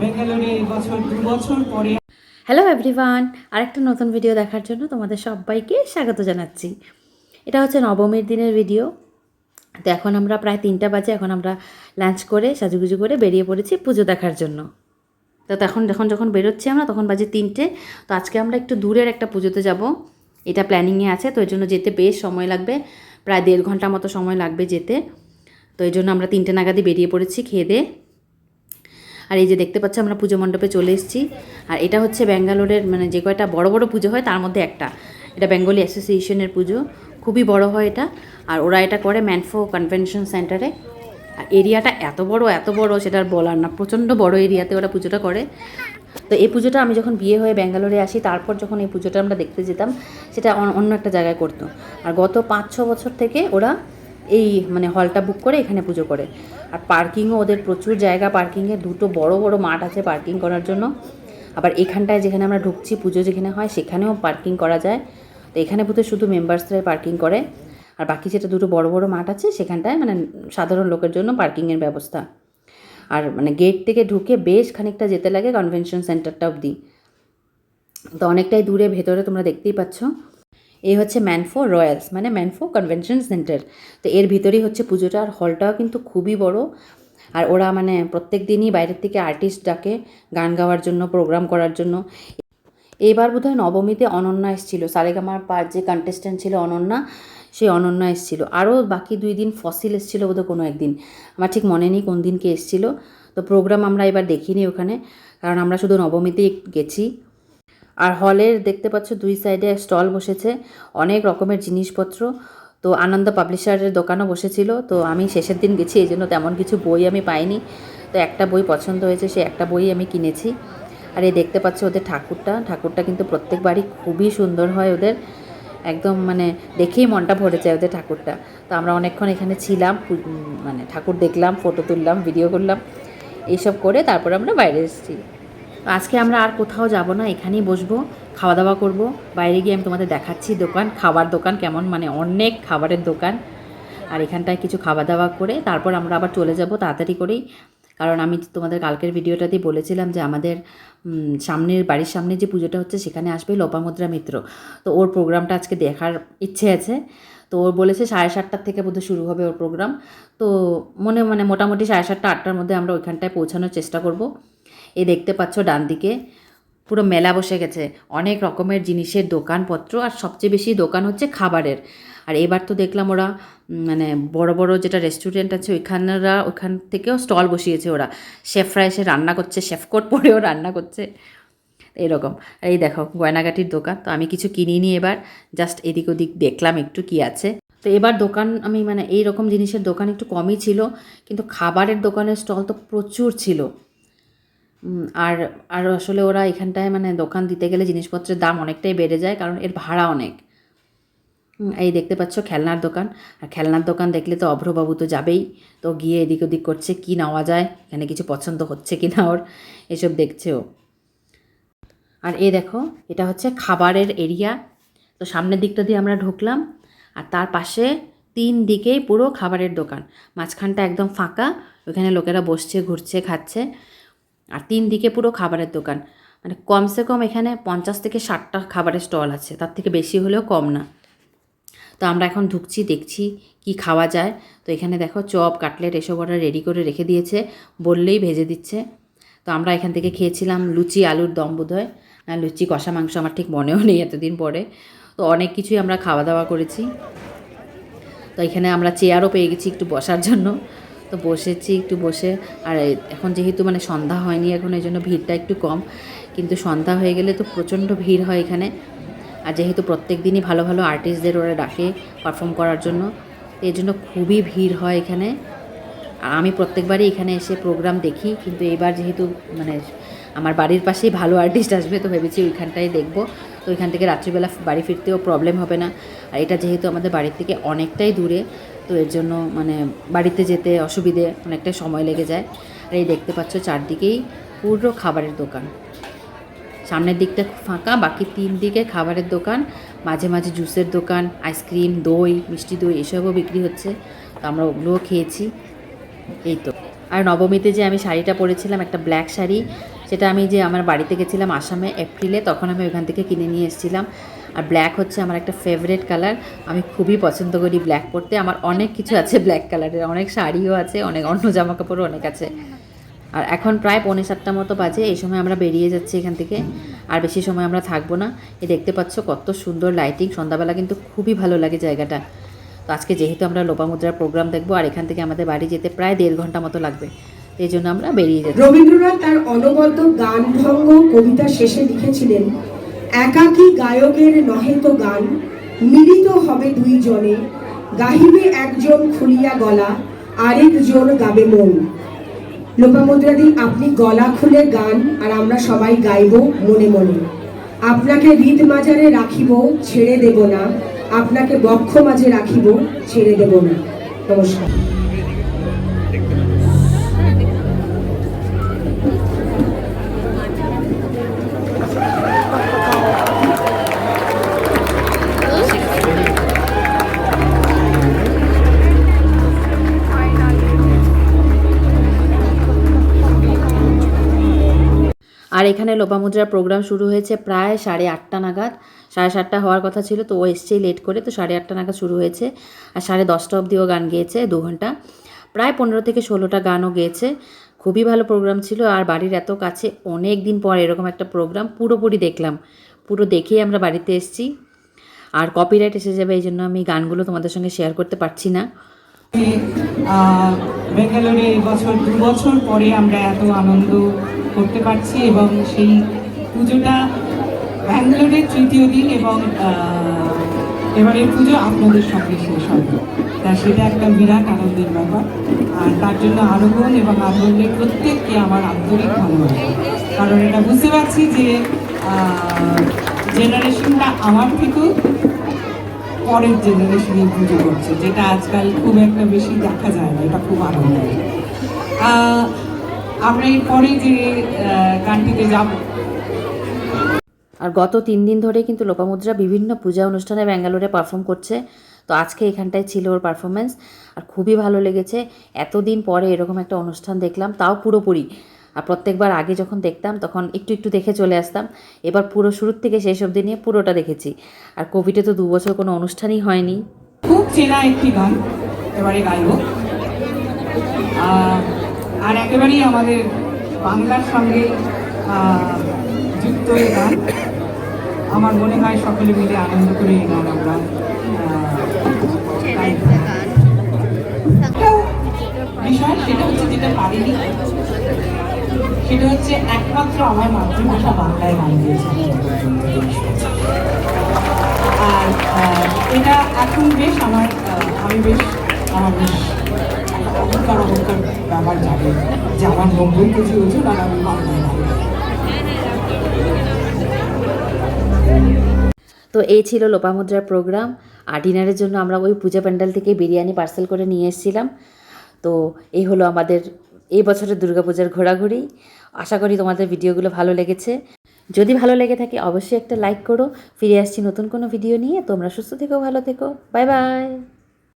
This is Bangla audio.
বেঙ্গালুরে এবছর 2 বছর পরে। হ্যালো এভরিওয়ান, আরেকটা নতুন ভিডিও দেখার জন্য তোমাদের সবাইকে স্বাগত জানাচ্ছি। এটা হচ্ছে নবমীর দিনের ভিডিও। তো এখন আমরা প্রায় 3টা বাজে, এখন আমরা লাঞ্চ করে সাজুগুজু করে বেরিয়ে পড়েছি পুজো দেখার জন্য। তো যখন বেরোচ্ছি আমরা তখন বাজে 3টে। তো আজকে আমরা একটু দূরের একটা পুজোতে যাব, এটা প্ল্যানিংয়ে আছে। তো এর জন্য যেতে বেশ সময় লাগবে, প্রায় 1.5 ঘন্টা মতো সময় লাগবে যেতে। তো এই জন্য আমরা 3টে নাগাদই বেরিয়ে পড়েছি খেয়ে দিয়ে। আর এই যে দেখতে পাচ্ছি আমরা পুজো মণ্ডপে চলে এসেছি। আর এটা হচ্ছে ব্যাঙ্গালোরের মানে যে কয়টা বড় বড় পুজো হয় তার মধ্যে একটা, এটা বেঙ্গলি অ্যাসোসিয়েশনের পুজো, খুবই বড় হয় এটা। আর ওরা এটা করে ম্যানফো কনভেনশন সেন্টারে। আর এরিয়াটা এত বড় সেটা আর বলার না, প্রচণ্ড বড় এরিয়াতে ওরা পুজোটা করে। তো এই পুজোটা আমি যখন বিয়ে হয়ে ব্যাঙ্গালোরে আসি, তারপর যখন এই পুজোটা আমরা দেখতে যেতাম, সেটা অন্য একটা জায়গায় করতো। আর গত 5-6 বছর থেকে ওরা এই মানে হলটা বুক করে এখানে পুজো করে। আর পার্কিংও ওদের প্রচুর জায়গা, পার্কিংয়ে 2টো বড় বড় মাঠ আছে পার্কিং করার জন্য। আবার এখানটায় যেখানে আমরা ঢুকছি পুজো যেখানে হয় সেখানেও পার্কিং করা যায়। তো এখানে বোধহয় শুধু মেম্বার্সরাই পার্কিং করে, আর বাকি যেটা 2টো বড় বড় মাঠ আছে সেখানটায় মানে সাধারণ লোকের জন্য পার্কিংয়ের ব্যবস্থা। আর মানে গেট থেকে ঢুকে বেশ খানিকটা যেতে লাগে কনভেনশন সেন্টারটা অবধি। তো অনেকটাই দূরে, ভেতরে তোমরা দেখতেই পাচ্ছ। এই হচ্ছে ম্যানফো রয়্যালস, মানে ম্যানফো কনভেনশন সেন্টার। তো এর ভিতরেই হচ্ছে পুজোটা। আর হলটাও কিন্তু খুবই বড়। আর ওরা মানে প্রত্যেক দিনই বাইরের থেকে আর্টিস্ট ডাকে গান গাওয়ার জন্য, প্রোগ্রাম করার জন্য। এইবার বোধহয় নবমীতে অনন্যা এসেছিলো, সারেগামার পার যে কন্টেস্ট্যান্ট ছিল অনন্যা, সেই অনন্যা এসেছিলো। আরও বাকি 2 দিন ফসিল এসেছিলো বোধহয় কোনো একদিন, আমার ঠিক মনে নেই কোন দিনকে এসেছিলো। তো প্রোগ্রাম আমরা এবার দেখিনি ওখানে, কারণ আমরা শুধু নবমীতেই গেছি। আর হলের দেখতে পাচ্ছ 2 সাইডে স্টল বসেছে, অনেক রকমের জিনিসপত্র। তো আনন্দ পাবলিশারের দোকানও বসেছিল। তো আমি শেষের দিন গেছি, এই জন্য তেমন কিছু বই আমি পাইনি। তো একটা বই পছন্দ হয়েছে, সে একটা বই আমি কিনেছি। আর এই দেখতে পাচ্ছ ওদের ঠাকুরটা কিন্তু প্রত্যেকবারই খুবই সুন্দর হয় ওদের, একদম মানে দেখেই মনটা ভরে যায় ওদের ঠাকুরটা। তো আমরা অনেকক্ষণ এখানে ছিলাম, মানে ঠাকুর দেখলাম, ফটো তুললাম, ভিডিও করলাম, এইসব করে তারপর আমরা বাইরে এসেছি। আজকে আমরা আর কোথাও যাব না, এখানেই বসবো, খাওয়া দাওয়া করব। বাইরে গিয়ে আমি তোমাদের দেখাচ্ছি খাবার দোকান কেমন, মানে অনেক খাবারের দোকান। আর এখানটায় কিছু খাওয়া দাওয়া করে তারপর আমরা আবার চলে যাব তাড়াতাড়ি করেই, কারণ আমি তোমাদের কালকের ভিডিওটাতেই বলেছিলাম যে আমাদের বাড়ির সামনে যে পুজোটা হচ্ছে সেখানে আসবে লোপামুদ্রা মিত্র। তো ওর প্রোগ্রামটা আজকে দেখার ইচ্ছে আছে। তো ওর বলেছে 7:30টার থেকে বোধহয় শুরু হবে ওর প্রোগ্রাম। তো মানে মোটামুটি 7:30-8টার মধ্যে আমরা ওইখানটায় পৌঁছানোর চেষ্টা করব। এই দেখতে পাচ্ছ ডান দিকে পুরো মেলা বসে গেছে, অনেক রকমের জিনিসের দোকানপত্র, আর সবচেয়ে বেশি দোকান হচ্ছে খাবারের। আর এবার তো দেখলাম ওরা মানে বড় বড় যেটা রেস্টুরেন্ট আছে ওইখান থেকেও স্টল বসিয়েছে ওরা, শেফরা এসে রান্না করছে, শেফকোট পরেও রান্না করছে এরকম। এই দেখো গয়নাগাটির দোকান। তো আমি কিছু কিনিনি এবার, জাস্ট এদিক ওদিক দেখলাম একটু কি আছে। তো এবার দোকান আমি মানে এই রকম জিনিসের দোকান একটু কমই ছিল, কিন্তু খাবারের দোকানের স্টল তো প্রচুর ছিল। আর আর আসলে ওরা এখানটায় মানে দোকান দিতে গেলে জিনিসপত্রের দাম অনেকটাই বেড়ে যায়, কারণ এর ভাড়া অনেক। এই দেখতে পাচ্ছ খেলনার দোকান। আর খেলনার দোকান দেখলে তো অভ্রবাবু তো যাবেই, তো গিয়ে এদিক ওদিক করছে কি নেওয়া যায়, এখানে কিছু পছন্দ হচ্ছে কি না ওর, এসব দেখছে ও। আর দেখো এটা হচ্ছে খাবারের এরিয়া। তো সামনের দিকটা দিয়ে আমরা ঢুকলাম, আর তার পাশে 3 দিকেই পুরো খাবারের দোকান, মাঝখানটা একদম ফাঁকা, ওখানে লোকেরা বসছে, ঘুরছে, খাচ্ছে। আর 3 দিকে পুরো খাবারের দোকান, মানে কমসে কম এখানে 50 থেকে 60টা খাবারের স্টল আছে, তার থেকে বেশি হলেও কম না। তো আমরা এখন ঢুকছি, দেখছি কি খাওয়া যায়। তো এখানে দেখো চপ, কাটলেট এসব ওরা রেডি করে রেখে দিয়েছে, বললেই ভেজে দিচ্ছে। তো আমরা এখান থেকে খেয়েছিলাম লুচি আলুর দম বোধহয়, না লুচি কষা মাংস, আমার ঠিক মনেও নেই এতদিন পরে। তো অনেক কিছুই আমরা খাওয়া দাওয়া করেছি। তো এখানে আমরা চেয়ারও পেয়ে গেছি একটু বসার জন্য, তো বসেছি একটু বসে। আর এখন যেহেতু মানে সন্ধ্যা হয়নি এখন, এই জন্য ভিড়টা একটু কম, কিন্তু সন্ধ্যা হয়ে গেলে তো প্রচণ্ড ভিড় হয় এখানে। আর যেহেতু প্রত্যেক দিনই ভালো ভালো আর্টিস্টদের ওরা ডাকে পারফর্ম করার জন্য, এই জন্য খুবই ভিড় হয় এখানে। আর আমি প্রত্যেকবারই এখানে এসে প্রোগ্রাম দেখি, কিন্তু এবার যেহেতু মানে আমার বাড়ির পাশেই ভালো আর্টিস্ট আসবে, তো ভেবেছি ওইখানটাই দেখব। তো ওইখান থেকে রাত্রিবেলা বাড়ি ফিরতেও প্রবলেম হবে না। আর এটা যেহেতু আমাদের বাড়ির থেকে অনেকটাই দূরে, তো এর জন্য মানে বাড়িতে যেতে অসুবিধে, অনেকটাই সময় লেগে যায়। আর এই দেখতে পাচ্ছ চারদিকেই পুরো খাবারের দোকান, সামনের দিকটা ফাঁকা, বাকি 3 দিকে খাবারের দোকান, মাঝে মাঝে জুসের দোকান, আইসক্রিম, দই, মিষ্টি দই এসবও বিক্রি হচ্ছে। তো আমরা ওগুলোও খেয়েছি। এই তো। আর নবমীতে যে আমি শাড়িটা পরেছিলাম, একটা ব্ল্যাক শাড়ি, যেটা আমি যে আমার বাড়িতে গেছিলাম আসামে এপ্রিলে, তখন আমি ওইখান থেকে কিনে নিয়ে এসেছিলাম। আর ব্ল্যাক হচ্ছে আমার একটা ফেভারিট কালার, আমি খুবই পছন্দ করি ব্ল্যাক পরতে। আমার অনেক কিছু আছে ব্ল্যাক কালারের, অনেক শাড়িও আছে, অনেক অন্য জামা কাপড়ও অনেক আছে। আর এখন প্রায় 6:45 মতো বাজে, এই সময় আমরা বেরিয়ে যাচ্ছি এখান থেকে। আর বেশি সময় আমরা থাকবো না। এই দেখতে পাচ্ছ কত সুন্দর লাইটিং, সন্ধ্যাবেলা কিন্তু খুবই ভালো লাগে জায়গাটা। তো আজকে যেহেতু আমরা লোপামুদ্রার প্রোগ্রাম দেখবো, আর এখান থেকে আমাদের বাড়ি যেতে প্রায় 1.5 ঘন্টা মতো লাগবে, এই জন্য আমরা বেরিয়ে যাচ্ছি। রবীন্দ্রনাথ তার অনবদ্য গান ভঙ্গ কবিতা শেষে লিখেছিলেন, একাকী গায়কের নহে তো গান, মিলিত হবে দুইজনে, গাহিবে একজন খুলিয়া গলা, আরেকজন গাবে মন। লোপামুদ্রাদি, আপনি গলা খুলে গান, আর আমরা সবাই গাইব মনে মনে। আপনাকে হৃদ মাজারে রাখিব, ছেড়ে দেব না, আপনাকে বক্ষ মাঝে রাখিব, ছেড়ে দেব না। নমস্কার। আর এখানে লোপামুদ্রার প্রোগ্রাম শুরু হয়েছে প্রায় 8:30 নাগাদ। 7:30 হওয়ার কথা ছিল, তো ও এসছেই লেট করে, তো 8:30 নাগাদ শুরু হয়েছে। আর 10:30 অবধিও গান গেয়েছে 2 ঘন্টা, প্রায় 15 থেকে 16টা গানও গেয়েছে। খুবই ভালো প্রোগ্রাম ছিল। আর বাড়ির এত কাছে অনেক দিন পর এরকম একটা প্রোগ্রাম পুরোপুরি দেখলাম, পুরো দেখেই আমরা বাড়িতে এসেছি। আর কপিরাইট এসে যাবে, এই জন্য আমি গানগুলো তোমাদের সঙ্গে শেয়ার করতে পারছি না। বেঙ্গালুরে এবছর 2 বছর পরে আমরা এত আনন্দ করতে পারছি, এবং সেই পুজোটা ব্যাঙ্গালোরের 3য় দিন, এবং এবারের পুজো আপনাদের সঙ্গে শেষ হবে। তা সেটা একটা বিরাট আনন্দের ব্যাপার। আর তার জন্য আরোহণ এবং আরোহণের প্রত্যেককে আমার আন্তরিক ভালোবাসা, কারণ এটা বুঝতে পারছি যে জেনারেশনটা আমার থেকেও পরের জেনারেশনে পুজো করছে, যেটা আজকাল খুব একটা বেশি দেখা যায় না। এটা খুব আনন্দের। আমরা এরপরে যে গানটিতে যাব। আর গত 3 দিন ধরে কিন্তু লোপামুদ্রা বিভিন্ন পূজা অনুষ্ঠানে ব্যাঙ্গালোরে পারফর্ম করছে। তো আজকে এখানটায় ছিল ওর পারফরমেন্স, আর খুবই ভালো লেগেছে। এতদিন পরে এরকম একটা অনুষ্ঠান দেখলাম, তাও পুরোপুরি। আর প্রত্যেকবার আগে যখন দেখতাম তখন একটু একটু দেখে চলে আসতাম, এবার পুরো শুরুর থেকে শেষ অবধি নিয়ে পুরোটা দেখেছি। আর কোভিডে তো 2 বছর কোনো অনুষ্ঠানই হয়নি। খুব চেনা একটি গান এবারে গাইব, আর একেবারেই আমাদের বাংলার সঙ্গে যুক্ত এই গান। আমার মনে হয় সকলে মিলে আনন্দ করে এই গান আমরা বিষয়। সেটা হচ্ছে যেটা পারিনি, সেটা হচ্ছে একমাত্র আমার মাতৃভাষা বাংলায় গান দিয়েছে। আর এটা এখন বেশ আমি বেশ অহংকার ব্যাপার যাবে যে আমার 90 কেজি ওজন আর আমি বাংলায় গান। তো এই ছিল লোপামুদ্রার প্রোগ্রাম। আর ডিনারের জন্য আমরা ওই পূজা প্যান্ডেল থেকে বিরিয়ানি পার্সেল করে নিয়ে এসেছিলাম। তো এই হলো আমাদের এই বছরের দুর্গাপূজার ঘোরাঘুরি। আশা করি তোমাদের ভিডিওগুলো ভালো লেগেছে। যদি ভালো লেগে থাকে অবশ্যই একটা লাইক করো। ফিরে আসছি নতুন কোনো ভিডিও নিয়ে। তোমরা সুস্থ থেকো, ভালো থেকো, বাই বাই।